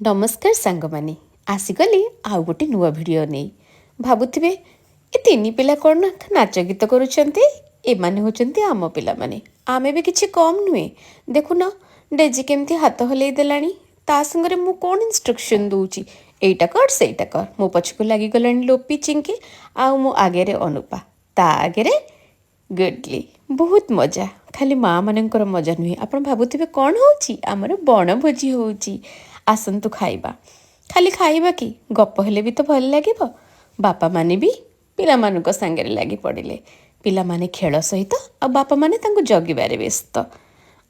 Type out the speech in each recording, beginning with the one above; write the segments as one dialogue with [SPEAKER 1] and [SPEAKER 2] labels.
[SPEAKER 1] नमस्कार सांगमाने आसीगली आउ गोटे नुआ भिडियो नहीं भावुवे ए तीन पिला कौन नाच गीत करुँचे एमाने होचंती आम पिला माने आमे भी किछि कम नुहे देखुन डेजी केमती हाथ हलई देलानी ता संगरे मु कौन इंस्ट्रक्शन दूची एटा कर सेटा कर मो पछको लागी गलानी लोपी चिंकी आउ मो आगे रे अनुपा ता आगे रे गुडली बहुत मजा खाली माँ मानकर मजा नुहे आपण भावुवे कौन होची आमर बण भोजी होची आसतु खाइबा खाली खाइबा कि गप हेले भी तो भल लगे बापा माने भी पिला मानुक सांगे लगी पड़े पिला माने खेल सहित आ बापा माने तांको जगिबारे व्यस्त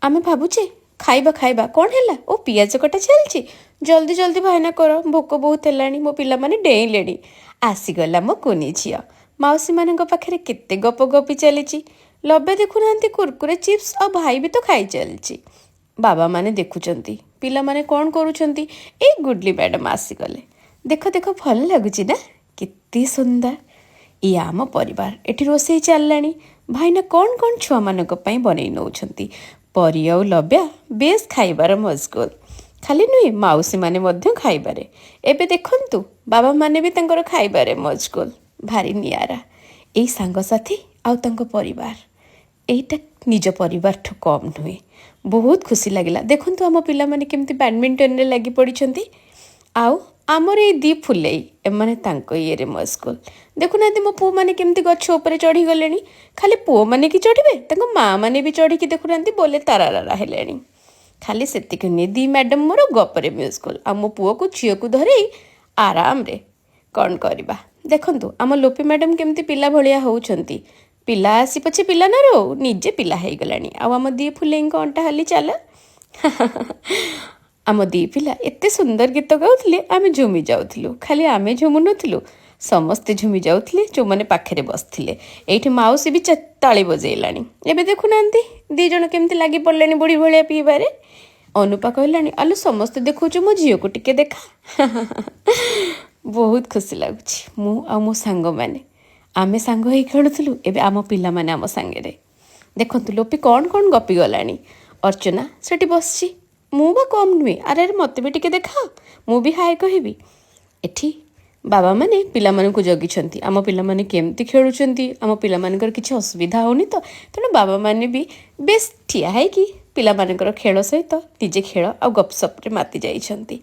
[SPEAKER 1] आमे भाबुचे खाइबा खाइबा कौन है ओ पियाज कटा चलची जल्दी जल्दी भाईना कर भोक बहुत है मो पिला माने डेइलेणी आसीगला मो कुनी झिया माउसी मानक पाखे केते गप गपी चली लबे देखुना कुरकुरे चिप्स और भाई भी तो खाई चलची बाबा माने देखुचंती पिला माने कौन करुचंती ए गुडली मैडम आसीगले देख देख भल लगुच ना केते सुंदर ये आम परिवार एठी रोसई चललानी भाईना कौन कौन छुआ मानक पई बनै नउछंती परी और लब्या बेस खाइबार मजगुल खाली नुहे माउसी माने मध्य खाइबारे एबे देखंतु बाबा माने भी तांकर खाइबारे मजगुल भारी नियारा एई सांगसाथी आउ तांको परिवार एटा निज परिवार ठू कम नुहे बहुत खुशी लगिला देखंतु आम पिला माने केमती बैडमिंटन रे लगी पड़िछंती आउ आमर ये दी फुलेई एमाने तांको ये रे मस्कुल देखुना मो पु माने केमती गछ ऊपर चढ़ी गलेनी खाली पुओ माने की चढ़िबे तांको माँ माने भी चढ़ी की देखुना बोले तारारा हेलेनी खाली सेतिक नी दी मैडम मोर गपरे म्यूजिकल आ मो पुओ को झियो को धरे आराम रे कौन करबा देखंतु आम लोपी मैडम केमती पिला भलिया होउछंती पिला आसी पछे पिला न रो निजे पिला है गलानी आम दी फुले अंटा हाली चला आम दी पिला एते सुंदर गीत गाउथिले आमे झुमी जाउथिलु खाली आमे झुमु नथिलु समस्ते झुमी जाउथिले जो माने पाखरे बसथिले एठी माउसी भी ताली बजेलानी एबे देखुनांती दी जण केमती लागी पड़लेनी बुढ़ी भलिया पीबारे अनुपा कहलानी आलु समस्ते देखुछु मो झियो को टिके देखा बहुत खुशी लागुछि मु आ मो सांग माने आमे सांग होई खेलुथिलु एबे आम पिला माने आम सांगे रे देखंतु लोपी कौन कौन गपी गलानी अर्चना सेठी बसछि मु बा कम नुहे अरे मत भी टिके देखा मु भी हाय कहबी एठी बाबा माने पिला मानकु जगिछंती आम पिला माने केमती खेलुछंती आम पिला मानकर किछि असुविधा होनी तो तेणु बाबा माने भी बेस ठिया है कि पिला मानकर खेल सहित निजे खेल आ गपसप रे माति जाइछंती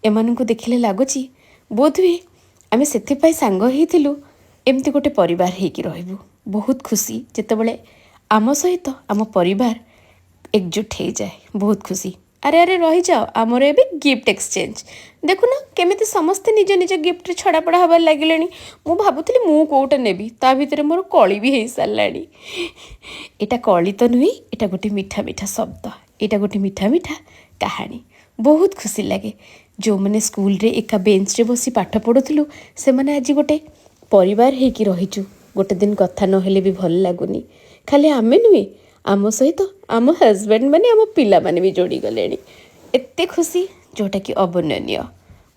[SPEAKER 1] एमानकु देखिले लागुची बोधवे आमे सेथिपाई सांग हेइथिलु एमती गोटे परिवार हेकि रहबु बहुत खुशी जेतेबेले आम सहित आम परिवार एकजुट हो जाए बहुत खुशी अरे अरे रही जाओ आमर एबे गिफ्ट एक्सचेंज देखुना केमिति समस्ते निज निज गिफ्ट रे छड़ापड़ा हबार लागिलेनी मु भाबुथली मु कोटा नेबी ता भितरे मोर कली भी हेई सारलानी एटा कली तो नुही एटा गोटे मीठा मीठा शब्द एटा गोटे मीठा मीठा कहानी बहुत खुशी लगे जो मैंने स्कूल रे एका बेंच रे बसी पाठ पढ़ुथलु से माने आज गोटे परिवार हेकि रहिचु गोटे दिन कथा नहेले भी भल लागुनी खाली आमे नुहे आम सहित आम हजबैंड माने आम पिला माने भी जोड़ी गलेनी एते खुशी जोटा कि अवर्णनीय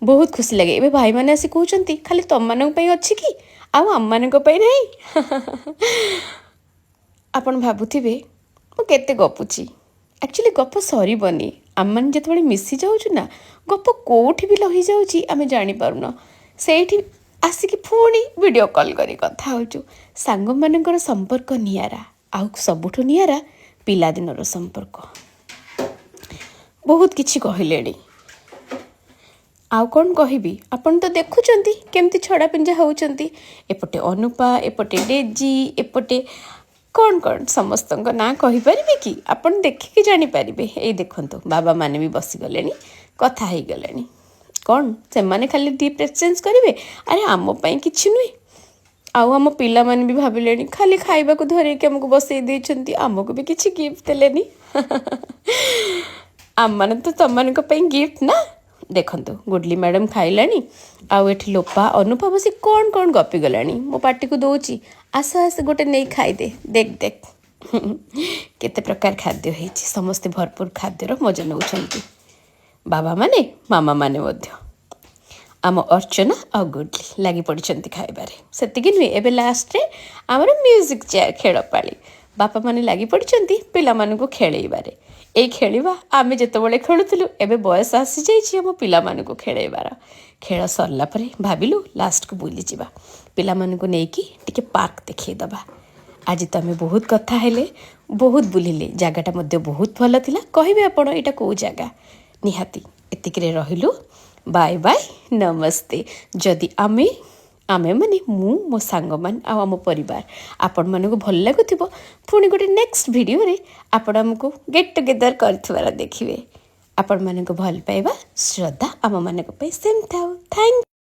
[SPEAKER 1] बहुत खुशी लगे एबे भाई माने आसी कहउचंती खाली तम मानक पई अछि कि आउ आम मानक पई नहीं आपण भाबुथिबे मु केते गपुची एक्चुअली गप सरीबनी आम माने जेतबेले मिसी जाउछु ना गप कोठी भी लही जाउची आमे जानि पारुना सेठी आसिकी पुणी वीडियो कॉल करी कथा होचु सांग मानकर संपर्क नियारा आउ सबुठु नियारा पिलादिनर संपर्क बहुत किछि कहिलेनी आउ कौन कहबी आपण तो देखुचंती केमती छड़ा पिंजा होउचंती एपटे अनुपा एपटे डेजी एपटे कौन कौन समस्त ना कहि परिबे कि आपण देखिकी जानि परिबे ए देखंतु बाबा माने भी बसी गलेनी कथा हेई गलेनी कौन से माने खाली गिफ्ट एक्सचेंज करिवे अरे आम पई किछि नुई आउ आम पिला माने भी भाबिलेनी खाली खाइबा को धरे के हमको बसई देछंती हमको भी किछि गिफ्ट देलेनी आम माने तो तम मानक पई गिफ्ट ना देखंतु गुडली मैडम खाइलानी आउ एठी लोपा अनुपा बसी कौन कौन गपी गलानी मो पार्टी को दोची आस आस गोटे नहीं खाई दे देख देख केते प्रकार खाद्य हेछि समस्ते भरपूर खाद्यर मजा नउछंती बाबा माने मामा माने मध्य आम अर्चना आ गुडली लगी पड़ती खाइबारे सेतिकी नुहे एबे लास्ट रे आमर म्यूजिक चेयर खेल पाली बापा माने लगी पड़ती पिला मानकु खेलैबारे ଏଇ ଖେଳିବା ଆମେ ଯେତେବେଳେ ଖେଳୁଥିଲୁ ଏବେ ବୟସ ଆସିଯାଇଛି ଆମ ପିଲାମାନଙ୍କୁ ଖେଳେଇବାର। ଖେଳ ସରିଲା ପରେ ଭାବିଲୁ ଲାଷ୍ଟକୁ ବୁଲିଯିବା, ପିଲାମାନଙ୍କୁ ନେଇକି ଟିକେ ପାର୍କ ଦେଖେଇଦେବା। ଆଜି ତ ଆମେ ବହୁତ କଥା ହେଲେ, ବହୁତ ବୁଲିଲେ, ଜାଗାଟା ମଧ୍ୟ ବହୁତ ଭଲ ଥିଲା। କହିବେ ଆପଣ ଏଇଟା କେଉଁ ଜାଗା? ନିହାତି ଏତିକିରେ ରହିଲୁ। ବାଏ ବାଏ, ନମସ୍ତେ। ଯଦି ଆମେମାନେ ମୁଁ ମୋ ସାଙ୍ଗମାନେ ଆଉ ଆମ ପରିବାର ଆପଣମାନଙ୍କୁ ଭଲ ଲାଗୁଥିବ, ପୁଣି ଗୋଟେ ନେକ୍ସଟ ଭିଡ଼ିଓରେ ଆପଣ ଆମକୁ ଗେଟ୍ ଟୁଗେଦର କରିଥିବାର ଦେଖିବେ। ଆପଣମାନଙ୍କୁ ଭଲ ପାଇବା ଶ୍ରଦ୍ଧା ଆମମାନଙ୍କ ପାଇଁ ସେମିତି ଥାଉ। ଥ୍ୟାଙ୍କ